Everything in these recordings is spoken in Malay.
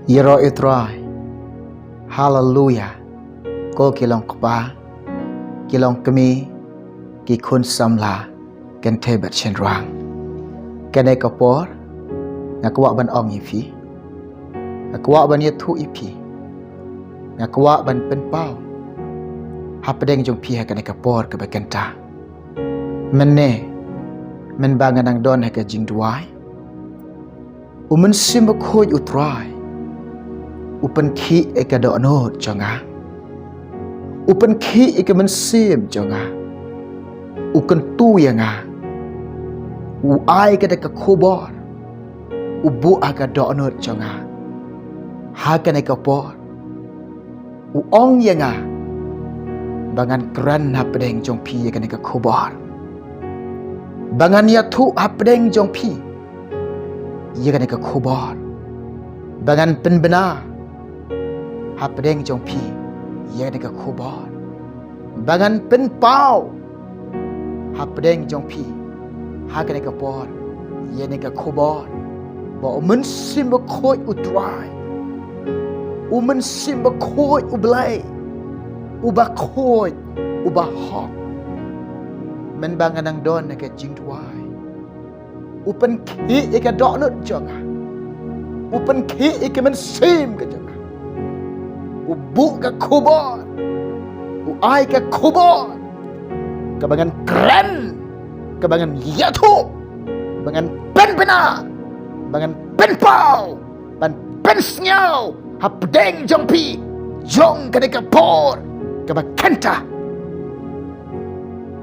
Yero itrai. Hallelujah. Ko kilong kpa. Kilong kami. Ki kun samla. Ken tebat chen rang. Ken e kapor. Ngakwa ban ong ipi. Ngakwa ban yetu ipi. Ngakwa ban penpau. Hapadeng jong pi hakan e kapor ke bakenta. Mene. Men bangan ang don haka jing duai. Umen sim khoj utrai. Upen ki eka do anot jonga. Upen ki eka men sim jonga. Uken tu yanga. U ai ka deka khobor. Ubu aga do anot jonga. Hakan eka por. U ong yanga. Bangan kran hapadeng jong pi eka neka khobor. Bangan ya tu hapadeng jong pi. Eka neka khobor. Bangan penbena. Hapadeng jong pi. Eka neka khobor. Bangan penpau. Hapadeng jong pi. Haka neka por. Eka neka khobor. Ba umen sim khoj utrai. Umen sim khoj Blei. Uba khoj. Uba hok. Men bangan ang don neka jing tuai. Upen ki eka donut jonga. Upen ki eka men sim ke jonga. Ubu ka khobor. Uai ka khobor. Kebangan keren. Kebangan yatu. Bangan penbena. Bangan penpau. Ban pensnyau. Hapadeng jong pi. Jong ka neka por. Kebakenta.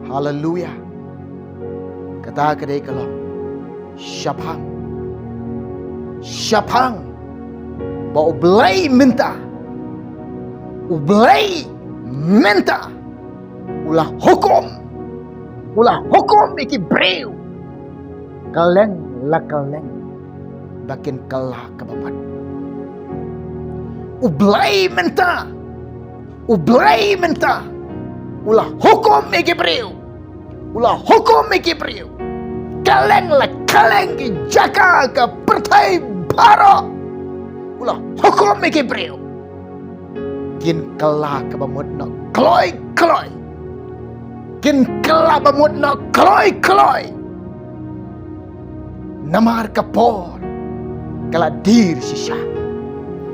Hallelujah. Kata kedai kalau syapang. Syapang. Ba Blei minta. Blei minta. Ulah hukum. Ulah hukum iki briew. Kylleng la kylleng. Bakin kalah kebamat. Blei minta. Blei minta. Ulah hukum iki briew. Ulah hukum iki briew. Kylleng la kylleng ki jaka ke pertai baru. Ulah hukum iki briew. Kin kalah kebamut nak kylloi. Kin kalah bamut nak kylloi. Namar kapor. Kala dir sisa.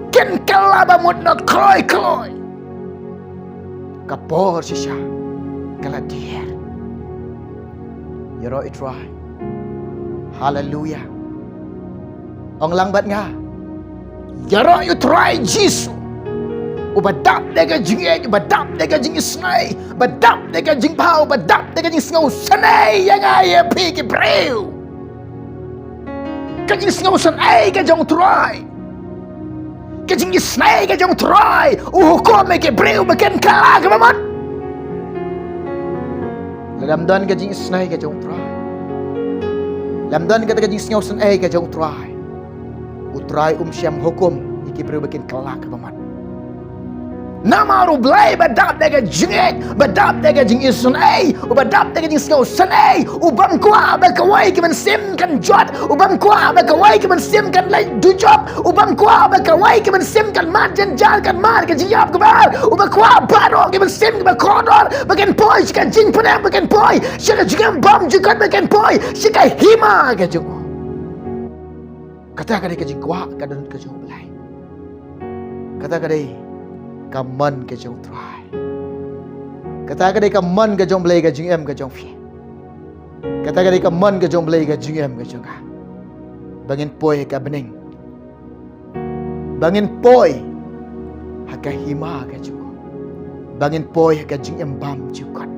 Kin kalah bamut nak kylloi. Kapor sisa. Kala dir. Yero itrai. Hallelujah. Ong langbat nga. Yero itrai Jisu. Ubadap dega jingye, ubadap dega jing snai, badap dega jing pau, badap dega jing sngau sanai yang ai pi ki briew. Ka jing sngau sanai ka jong try. Ka jing snai ka jong try. Hukum ki briew baken kala ka mamat. Lam dan ka jing snai ka jong try. Lam dan ka jing sngau sanai ka jong try. Utrai syam hukum iki briew baken kala ka mamat. Nama ru Blei badap dega jingit, badap dega jing isun ai, badap dega jing skau san ai, ubang kwa ba kawai ki man sim kan jot, ubang kwa ba kawai ki man sim kan lai du job, ubang kwa ba kawai ki man sim kan mat jan jan kan mar ka jiyap ka bar, ubang kwa baro ki man sim ba kodor, bagen poi ka jing puna bagen poi, shika jingam bam jukat bagen poi, shika hima ka jing. Kata ka ka jing kwa ka don ka jing Blei. Kata ka kaman ke jong try. Kata ka kaman ke jong Blei ke jing em ke jong fi. Kata ka kaman ke jong Blei ke jing em ke jong ka. Bangin poi ka bening. Bangin poi haka hima ke jong. Bangin poi haka jing em bam jukot.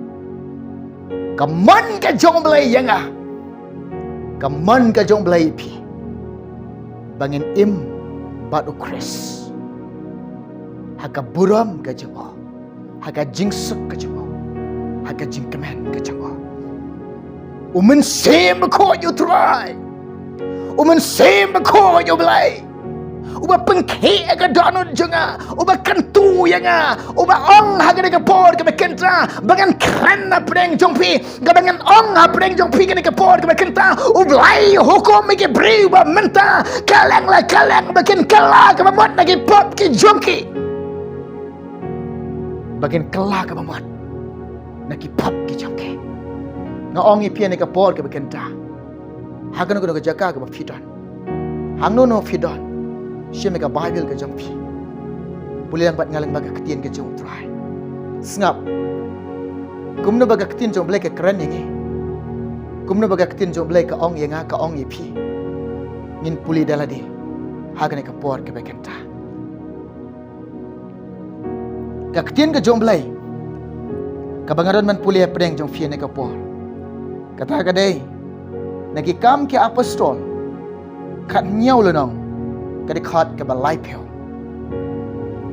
Kaman ke jong Blei yang ah. Kaman ke jong Blei pi. Bangin im batu kris. Haka buram ke jengo. Haka jingsuk ke jengo. Haka jingkemen ke jengo. Umen sem ko you try. Umen sem ko you Blei. uba pengke ke donut jenga, uba kentu yanga, uba ong haga ke por ke bekenta, bangan kren apreng jongpi, gabangan ong apreng jongpi ke por ke bekenta, ublai hukum ke briew ba menta, kylleng la kylleng bakin kylla ke bamot lagi pop ke jongki. Bakin kylla ke bamot lagi pop ke jongki. Nga ong ipian ke por ke bekenta. Hagan ko jaga ke bafidon. Hangno no fidon. Siya ka Bible ke jongpi. Boleh yang bat ngalang baga ketien ke jong try. Sngap. Kumno baga ketien jong Blei ke keren ini. Kumno baga ketien jong Blei ke ong yenga ke ong ipi. Ngin puli daladi. Hagan ke por ke bekenta. Ka ketien ke jong Blei. Kabangaron man puli pedeng jong fien ke por. Kata kadai. Nagi kam ke apostol. Kat nyau lenong. Kada khat ke balai peo.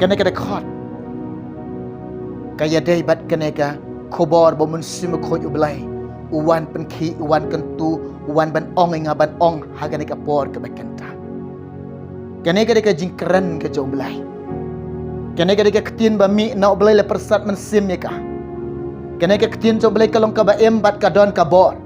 Kena kada khat. Kaya dai bat kena ka khobor bomun simu khoj ublai. Uwan penki, uwan kentu, uwan ban ong inga ban ong hagane ka por ke bekenta. Kena kada ka jingkeren ke jong Blei. Kena kada ka ketin ba mi na Blei le persat men sim ka. Kena ka ketin jong Blei kalong ka ba em bat ka don ka bor.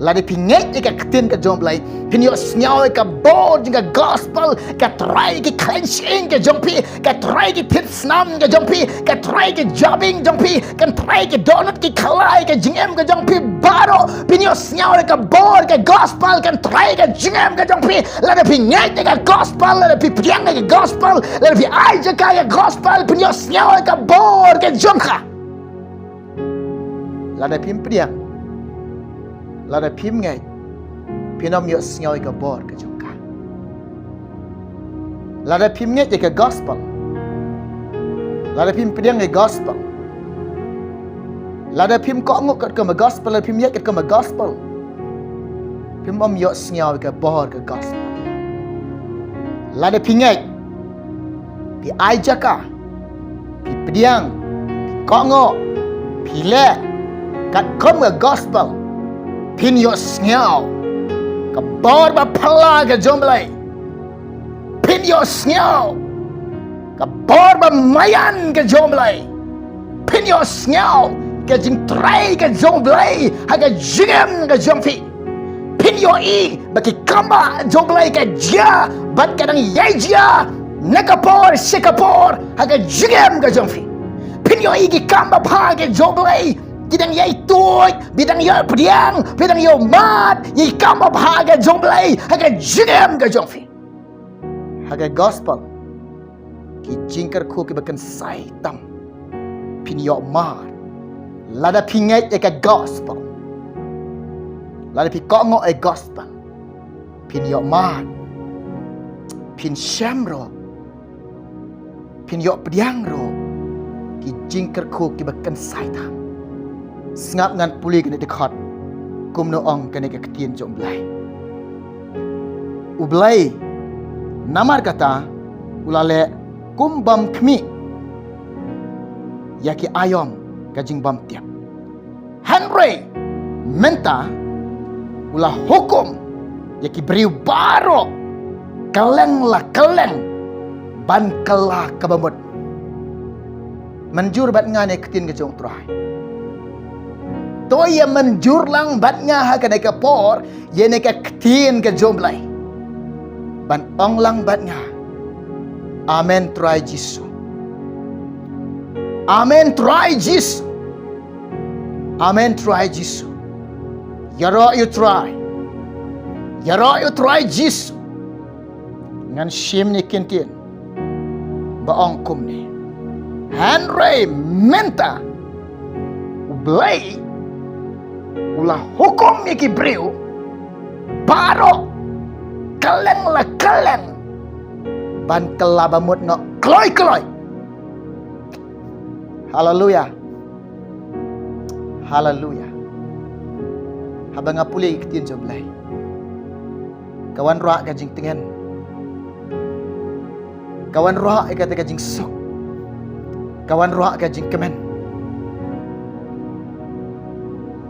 Ladi pinget ika ketin ke jong Blei, pinyo snyaw ika bod jingga gospel, ka try ke cleansing ke jongpi, ka try ke pit snam ke jongpi, ka try ke jobbing jongpi, ka try ke donut ke kylla ke jingem ke jongpi baro, pinyo snyaw ika bod ke gospel, ka try ke jingem ke jongpi, ladi pinget ika gospel, ladi pipiang ke gospel, ladi aja ke gospel, pinyo snyaw ika bod ke jongka, ladi pimpiang. Lada pim ngai pinom yo snyaw ka bor ka jongka. Lada pim ngai ka gospel. Lada pim pedang ka gospel. Lada pim ko ngok ka ma gospel, lada pim yek ka ma gospel. Pim om yo snyaw ka bor ka gospel. Lada pim ngai pi ai jaka. Pi pedang, pi ko ngok, pi le kat kom ka gospel. Pin yo snyaw ka bor ba pala ka jong Blei. Pin yo snyaw ka bor ba mayan ka jong Blei. Pin yo snyaw ka jing try ka jong Blei ha ka jingem ka jong fi. Pin yo i ba ki kamba jong Blei ka jia bat ka dang yai jia nakapor sikapor ha ka jingem ka jong fi. Pin yo i ki kamba pa ka jong Blei. Bidang yai tuoi, bidang yai pediang, bidang yai mat, yai kama bahagia jong Blei, haga jingem ke jong fi. Haga gospel, ki jingkar ku ki bakan sai tam, pin yai mat, lada pingai eka gospel, lada pi kongo e gospel, pin yai mat, pin syamro, pin yai pediang ro, ki jingkar ku ki bakan sai tam. Sngap ngan puli kena dekat kumno ong kena ke ketien jong Blei. Ublei namar kata ulale kum bam kmi yaki ayom kajing bam tiap. Henry menta ulah hukum yaki briew baro kylleng la kylleng ban kylla kabamut. Menjur bat ngane ketien ke jong trai. Toya menjur lang bat nga ha ka por ye ne ka ketien ke jong Blei. Ban ong lang bat nga. Amen try Jesus. Amen try Jesus. Amen try Jesus. Yaro you try. Yaro you try Jesus. Ngan shim ni kentien. Ba ong kum ni. Henry menta Blei ulah hukum iki briew baro kylleng la kylleng ban kylla bamut no kylloi. Haleluya. Haleluya. Habang apuli ketien jong Blei. Kawan roa ka jing tengen. Kawan roa ka jing sok. Kawan roa ka jing kemen.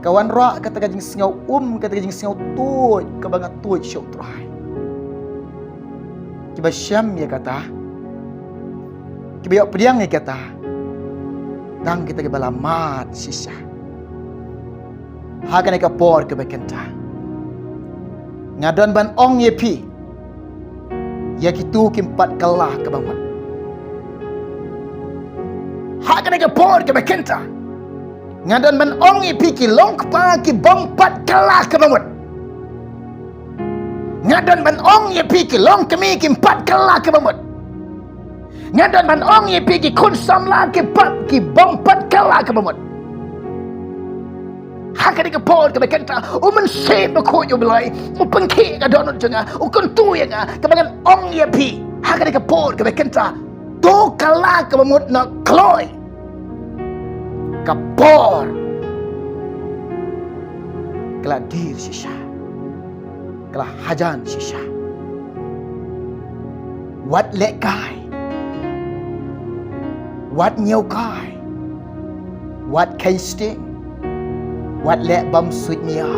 Kawan roa kata kajing singau kata kajing singau tuj kabangat tuj syok trai. Kiba syam ya kata. Kiba yok pediang ya kata. Tang kita kiba lamat sisa. Hakan ka por kiba kenta. Ngadon ban ong ye pi. Ya kitu kimpat kalah kiba mat. Hakan ka por kiba kenta. Ngadon ban ong ye pi ki long pa ki bong pat kalah kiba mat. Ngadon ban ong ye pi ki long kami ki empat kalah ke bamut. Ngadon ban ong ye pi ki kun samla ki pat ki bong pat kalah ke bamut. Hakani ke por ke bekenta umen se beko yo belai u pengki ka donut jenga u kuntu ya nga ke bagan ong ye pi. Hakani ke por ke bekenta to kalah ke bamut na kylloi. Ka por keladir sisa. Kelah hajan sisa. Wat lek kai. Wat nyau kai. Wat kai sting. Wat lek bam suit niau.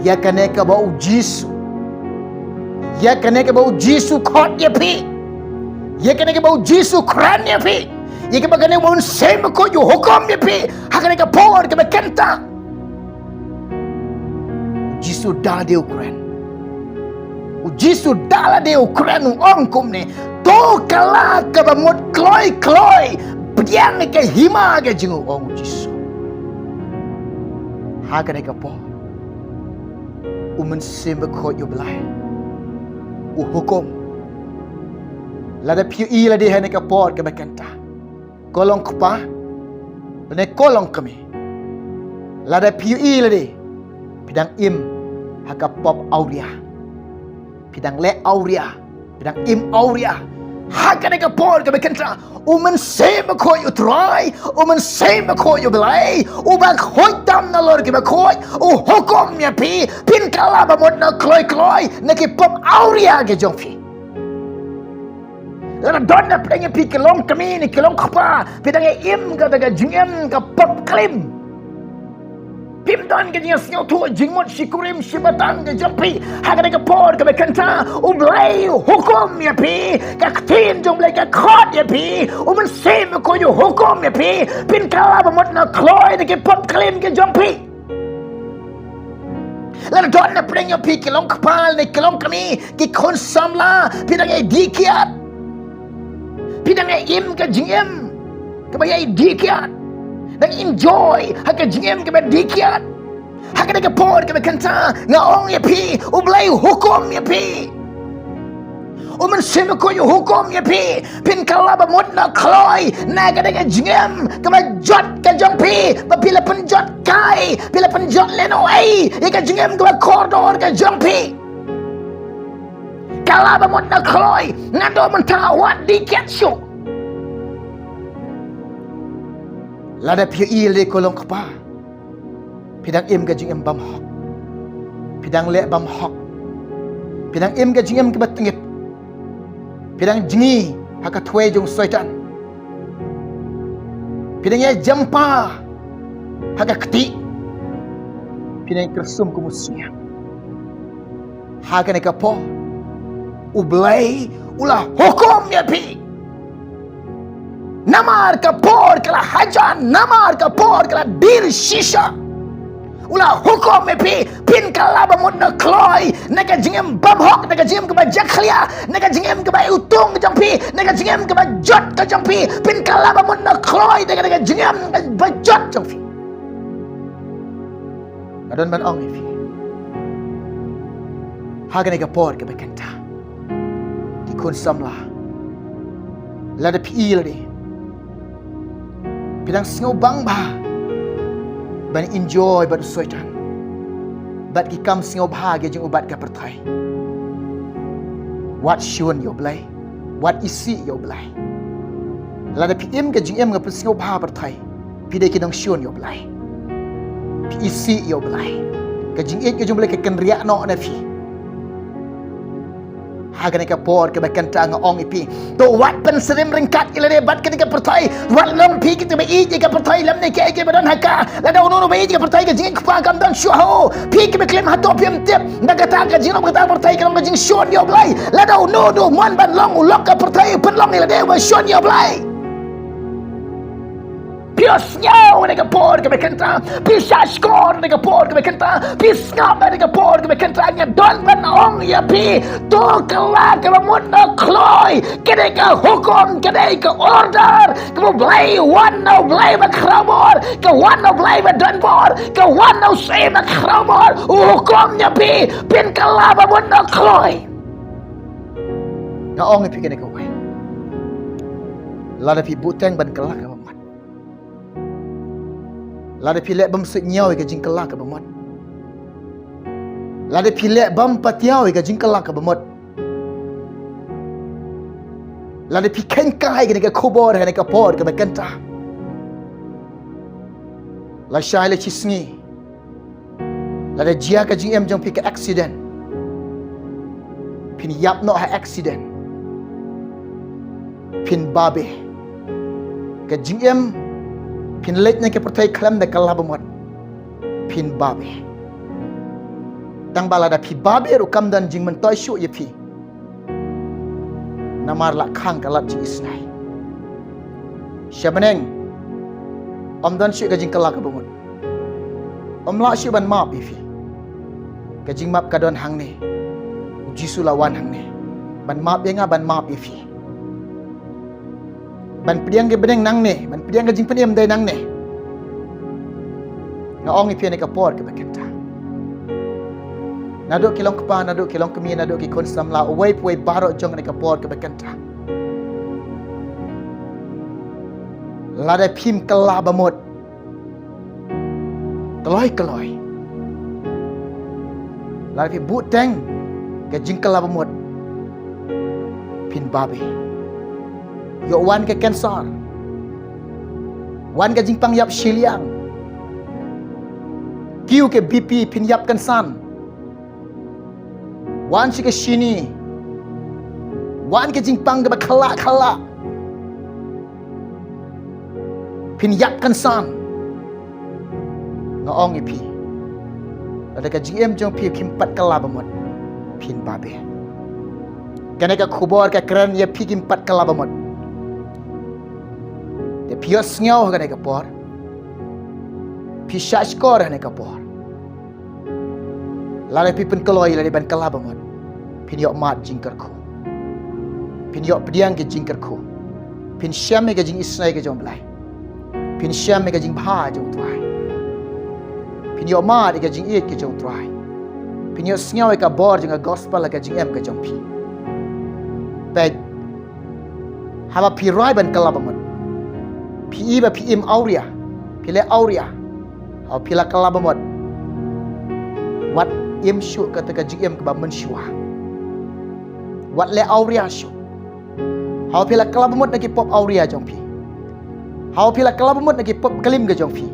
Ya kane ka bau Jisu. Ya kane ka bau Jisu khot ye pi. Ya kane ka bau Jisu kran ye pi. Ya ka bagane bau sem ko yo hukum ye pi. Hakane ka por ka bekenta. Jisu dah dia ukuran. Jisu dah dia ukuran orang kum ni. To kalah ke bamut kylloi. Biang ke hima ke jengu orang Jisu. Hakan ke po. Umen sembe khot yo belai. Hukum. Lada piu i la dia ke po ke bekanta. Kolong kepa. Lene kolong kami. Lada piu i la dia. Pidang im haka pop auria. Pidang le auria. Pidang im auria. Haka neka por ke bekenta. Umen se bekoi utrai. Umen se bekoi belai. Ubang hoitam na lor ke bekoi. Hukum ya pi. Pin kala bamot na kylloi. Neki pop auria ke jongfi. Lana donna pidang pi kelong kami ni kelong kapa. Pidang im ka daga jingem ka pop klim. Pimdan ke dia siau tu jingmut sikurim sibatang ke jampi hakan ke por ke bekanta Blei hukum ya pi ka tin jong Blei ka khot ya pi umen sem ko yo hukum ya pi pin kala bamot na kylloi ke pop klim ke jampi la don na pring ya pi kelong kepal ni kelong kami ki kon samla pidang ai dikiat pidang ai im ke jingem ke bayai dikiat dan enjoy haka jingem ke dikiat haka ke por ke kanta nga ong ye pi Blei hukum ye pi umen sem ko yo hukum ye pi pin kala bamot na kylloi na ke jingem ke jot ke jampi bila penjot kai bila penjot leno ai ke jingem ke koridor ke jampi kala bamot na kylloi ngado mentawat dikiat syuk lada piu il de kolong kapa. Pidang im ke jingem bam hok. Pidang le bam hok. Pidang im ke jingem ke batengit. Pidang jingi haka tuai jong syaitan. Pidang ya jampa haka keti. Pidang kersum ke musuhnya. Haka ne kapo. Blei ulah hukum ya pi. Namar ka por kala hajan, namar ka por kala dir shisha. Ulah hukum me pi pin kala bamut na kylloi, neka jingem bam hok, neka jingem ke bajak khlia, neka jingem ke bay utung ke jampi, neka jingem ke bajot ke jampi, pin kala bamut na kylloi, neka jingem ke bajot jampi. Adon ban ong ifi. Haga neka por ke bekenta. Ki kun samla. Lada pi ilade. Pidang singau bang ba ban enjoy bat syaitan bat ki kam singau bahagia jeng ubat ka pertai wat shun yo Blei wat isi yo Blei lada pi im ke jeng em ngap singau bah pertai pi de ki dong shun yo Blei pi isi yo Blei ke jeng ek ke jeng Blei ke ken riak no na fi Hagan ka por ke bakanta nga ong ipi. To wat pen serim ringkat ilade bat ketika pertai. Wat long pi kita be iji ka pertai lam ne ke badan haka. Lada uno be iji ka pertai ka jing kwa kam dan shuho. Pi ke be klem hato piam tip. Naga ta ka jing ka pertai ka jing shon yo blai. Lada uno do mon ban long ulok ka pertai pen long ilade ba shon yo blai. Pius nyaw nega por ke bekenta, pisah skor nega por ke bekenta, pis ngap nega por ke bekenta nya don ban ong ya pi, to kala ke mun na kloi, kede ka hukum, kede ka order, ke Blei one no Blei ba krabor, ke one no Blei ba donbor, ke one no say ba krabor, hukum nya pi, pin kala ba mun na kloi. Nga ong pi kene ka wai. Lada pi buteng ban kala ka mat. Lada pilek bam sut nyau ke jingkelak ke bemot. Lada pilek bam patiau ke jingkelak ke bemot. Lada pi kenkai ke kubor ke por ke bekenta. La syai le cisngi. Lada jia ke jing em jong pi ke accident. Pin yap no ha accident. Pin babe. Ke jing em pin late ke pertai klam de kalah bemot pin babe tang bala da pi babe ru kam dan jing men toy shu ye pi namar la khang kalat ji isnai shabaneng om dan shu ka jing kalah ka bemot om la shu ban ma pi fi ka jing map ka don hang ne jisu lawan hang ne ban ma be nga ban ma pi fi ban pediang ke bedeng nang ne ban pediang ke jing peniem dai nang ne nga ong ipi ne ka por ke bekenta naduk kilong kepa naduk kilong kemi naduk ki kon samla away puai barok jong ne ka por ke bekenta lada pim kelah bamot keloi lada pi buteng ke jing kelah bamot pin babe yo wan ke cancer wan ke jingpang yap shiliang kiu ke BP pin yap kan san wan si ke shini wan ke jingpang ke khala pin yap kan san ngaong ipi ada ke GM jong pi kimpat kala bamot pin babe kene ka khubor ka kran ye pi kimpat kala bamot de pios ngau ka ka por pisah skor ka por lale pi pen keloi lale ban kala bamot pin yok mat jingkar ko pin yok pediang ke jingkar ko pin syam ke jing isnai ke jong Blei pin syam ke jing bha jong tuai pin yok mat ke jing it ke jong tuai pin yok ngau ka bor jong gospel ke jing em ke jong pi pek haba pi rai ban kala bamot pi ba pi im auria pi le auria au pi la kala bamot wat im shu ka ta ka jim ka ba men shua wat le auria shu hau pi la kala bamot na ki pop auria jong pi hau pi la kala bamot na ki pop kalim ga jong pi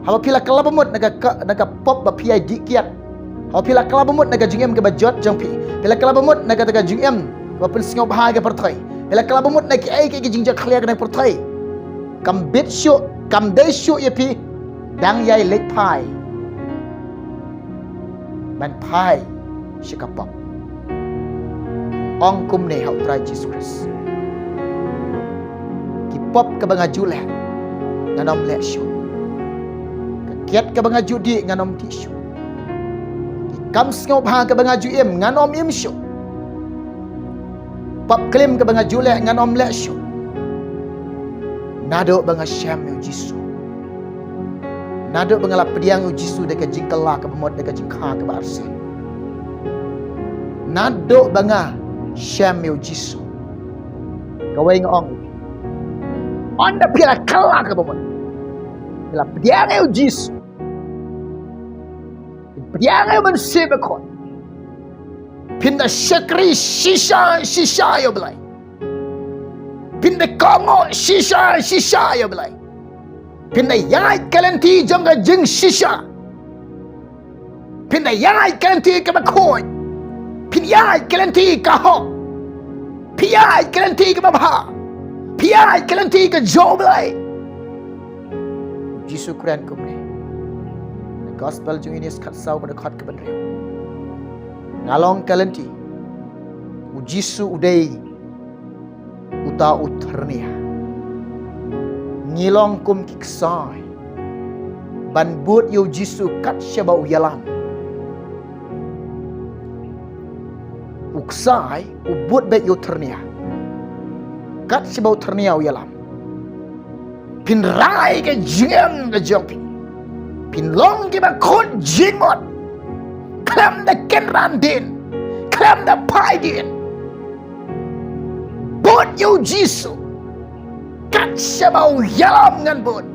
hau pi la kala bamot na ka pop ba pi ai dikiat hau pi la kala bamot na ka jim ka ba jot jong pi pi la kala bamot na ka ta ka jim ba pen singau bah ga perthai pi la kala bamot na ki ai ke jing ja khlia ka na perthai kam bit shu kam de shu ye pi dang yai lek pai ban pai shikapop ong kum ne hau trai Jesus Christ ki pop ka banga jule nganom lek shu ka kiat ka banga judi nganom ti shu ki kam sngau bha ka banga ju em nganom im shu pop klim ka banga jule nganom lek shu nado banga syam yu jisu nado banga la pediang yu jisu deka jingkala ka bemot deka jingkha ka barsen nado banga syam yu jisu kawai ngong onda pila kala ka bemot pila pediang yu jisu pediang yu mensibekon pinda syakri shisha yu Blei pinda kongo shisha ya Blei pinda yai kalenti jangga jing shisha pinda yai kalenti ka bakoi Piai kelenti kahok. Piai kelenti ke bapa. Piai kelenti ke Blei. Jisu keren kum ni. Gospel jung ini sekat sau pada khot ke benriu. Ngalong kelenti. Jisu udai uta utarnia. Ngilong kum kiksai. Ban buat yo Jisu kat syabau yalam. Uksai ubut bet yo ternia. Kat syabau ternia yalam. Pin rai ke jeng ke jongpi. Pin long ke bakut jingmot. Klam da kenran din. Klam da pai din. Buat yo Jisu. Kat syabau yalam ngan buat.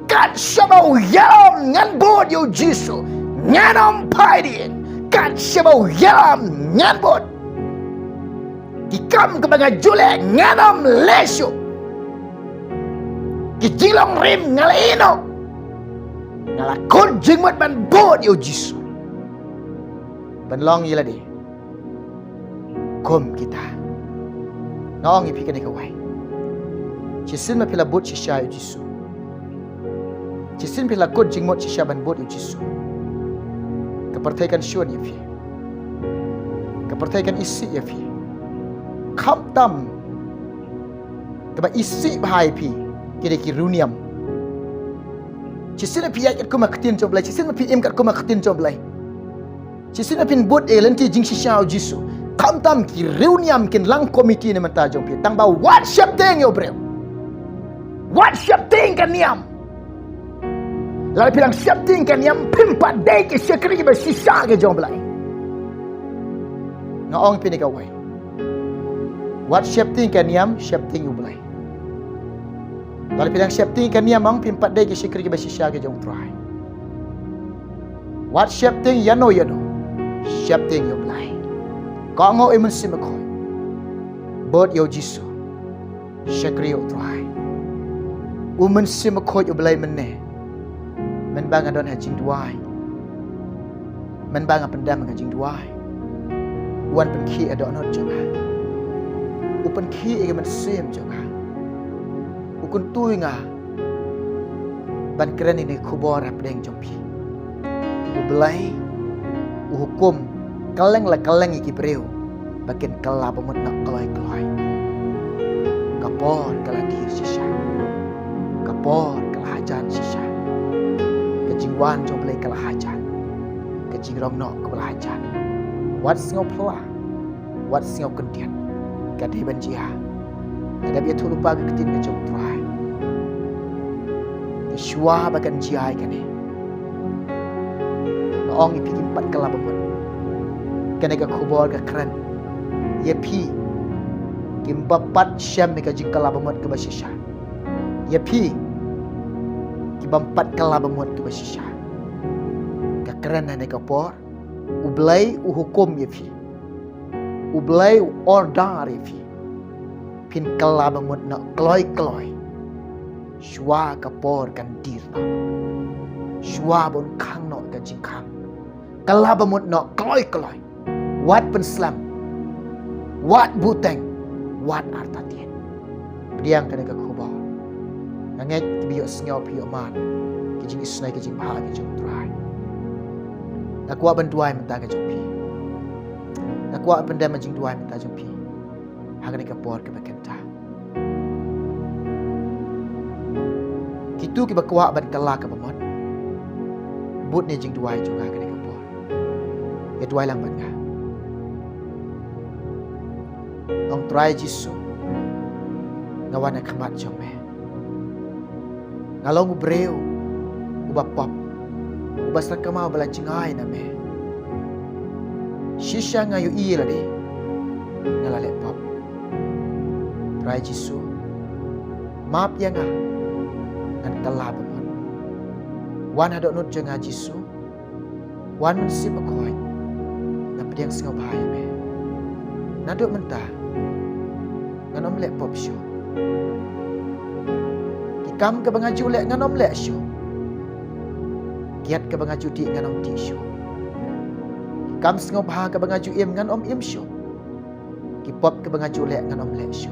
Kat syabau yalam ngan buat yo Jisu. Nyanom pai din. Kat syabau yalam ngan buat. Dikam ke bagai julek nyanom lesu. Kijilong rim ngalino. Ngalakon jingmat ban buat yo Jisu. Penlong yila di. Kom kita. Ngong ipikan ikawai. Cisin mapila buat sisya yo Jisu. Cisin pila kod jingmot sisya ban buat yo Jisu. Kepertaikan syuan ya fi. Kepertaikan isi ya fi. Kam tam. Keba isi bahai pi. Kira kiruniam. Cisin api ayat kuma ketin coblai. Cisin api im kat kuma ketin coblai. Cisin api buat lenti jing sisya yo Jisu. Kam tam kiruniam kin lang komiti ni menta jong pi. Tang ba what shap ting yo bro. What shap ting kan niam. Lalu bilang siap tingkan yang pimpat day ke sekeri bersisa ke jom Blei. Ngaong pini kawai. What siap tingkan yang siap ting you Blei. Lalu bilang siap tingkan yang mang pimpat day ke sekeri bersisa ke jom try. What siap ting yano siap ting you Blei. Kau ngau imun simakoi. Bot yo Jisu. Sekeri you try. Umun simakoi you Blei meneh. Men bang adon hajing duai. Men bang pendam hajing duai. Wan pen ki adon not jaga. Upen ki e men sim jaga. Ukun tui nga. Ban keren ini kubor apdeng jompi. Blei hukum kylleng la kylleng iki briew. Bakin kala pemut nak keloi. Kapor kala dir sisa. Kapor kala hajan sisa. Kejingwan jom Blei kalah hajan. Kejing rong nok kalah hajan. Wat singau pelah. Wat singau kendian. Kadai banjia. Ada biar tu lupa ke ketin ke jom try. Kesyua bagan jiai kene. Noong ipi kimpat kalah bemut. Kene ke kubor ke keren. Ye pi. Kimbapat syam ke jing kalah bemut ke basisya. Ye pi. Bampat kala bemut ke basisya. Kekeren hane kapor. Blei hukum ye fi. Blei order ye fi. Pin kala bemut nak kloi. Shwa kapor kan dir nak. Shwa bon kang nak kan jing kang. Kala bemut nak kloi. Wat penslam. Wat buteng. Wat artatien. Diang kene ke kubor. Nanget biok sengau biok mat. Kejing isnai kejing bahag kejing try. Nak kuat bantuai mentah kejing pi. Nak kuat pendam kejing tuai mentah kejing pi. Hagani kapor ke bakenta. Kitu ki bakuat ban kala ke pemot. But ni jing tuai juga hagani kapor. Ya tuai lang ban ga. Ong try Jisu. Ngawan nak khamat jome. Ngalong briew, ubapop, ubasra kamau balancingay na me. Shisha ngayo ila di, ngalale pop. Try Jisu, map ya nga, ngan kalaba mo. Wan hadok nut janga Jisu, wan mansip akoy, na pediang singaw bahaya me. Nadok mentah, ngan omlek pop show. Kam ke bangaju lek nganom lek show. Kiat ke bangaju di nganom di show. Kam sengau baha ke bangaju im ngan om im syo. Ki pop ke bangaju lek ngan om lek syo.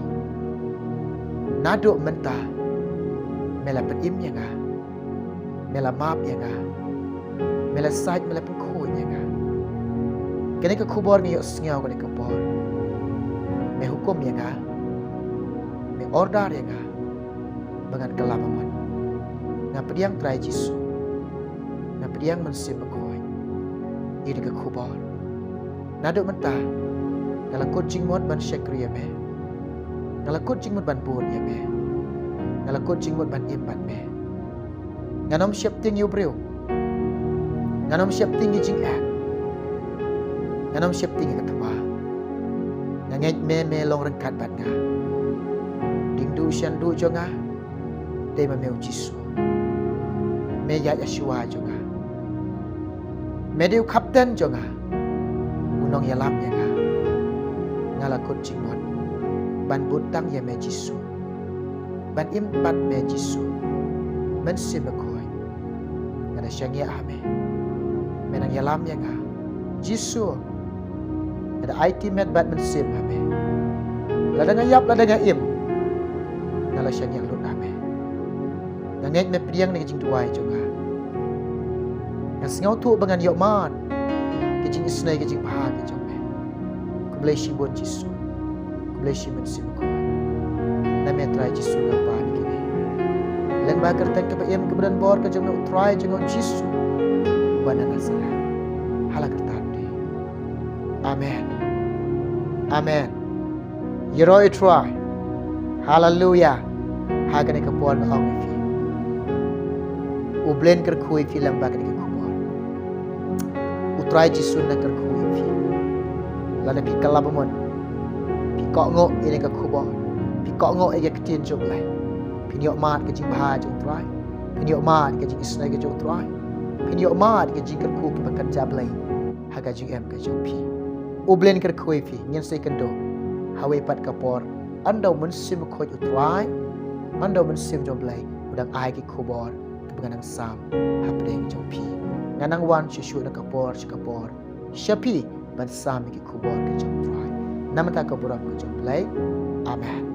Nado mentah mela pen im yang ga. Mela map yang ga. Mela sait mela pen khoi yang ga. Kene ke khubor ngi yo sengau kene ke bor. Me hukum yang ga. Me order yang ga. Bangan kelamaman. Ngapediang trai Jisu. Ngapediang mensim bekoi. Ini ke khubor. Nado mentah. Ngalakut jingmot ban syekriya me. Ngalakut jingmot ban pun ya me. Ngalakut jingmot ban im ban me. Nganom siap ting yu briew. Nganom siap ting jing ak. Nganom siap ting ketwa. Ngait me long rengkat ban nga. Ding du syan du jo nga. Dei ma meu Jisu. Me ya Yeshua jo nga. Me diu kapten jo nga. Unong yalam ya nga. Ngalakut jingmot. Ban butang ya me Jisu. Ban impat me Jisu. Men simakoi. Ngada syangya ame. Menang yalam ya nga. Jisu. Ada IT met bat men sim ame. Lada ngayap lada ngayim. Ngala syangya lut ame. Ngait me priang ni jing tuai jo nga. Ngasngau tu bangan yok man. Kejing isnai kejing bahag jo me. Blei shibon Jisu. Blei shimen simakoi. Name try Jisu ngapa ni kini. Lang bakar tak ke em keberan bor ke jong try jong Jisu. Bana nasara. Hala kertan di. Amen. Amen. Yeroi try. Hallelujah. Hagan ke bor ong fi. Ublen ker khui fi lang bakar ke bor. Utrai Jisu na ker khui fi. Lada pi kalabamon. Pi kok ngok ini ke kubor. Pi kok ngok ege ketien jom lai. Pi nyok mat ke jing baha jom try. Pi nyok mat ke jing isnai ke jom try. Pi nyok mat ke jing ker ku ke bakan jab lai. Haga jing em ke jom pi. Ublen ker kui fi nyen sei kendo. Hawe pat kapor. Andau mensim khoi utrai. Andau mensim jom lai. Udang ai ke kubor. Ke bakan sam. Hapdeng jom pi. Nganang wan syushu na kapor syakapor. Syapi ban sami ke kubor ke jom try. Namata kaburam ke jom lai. Amen.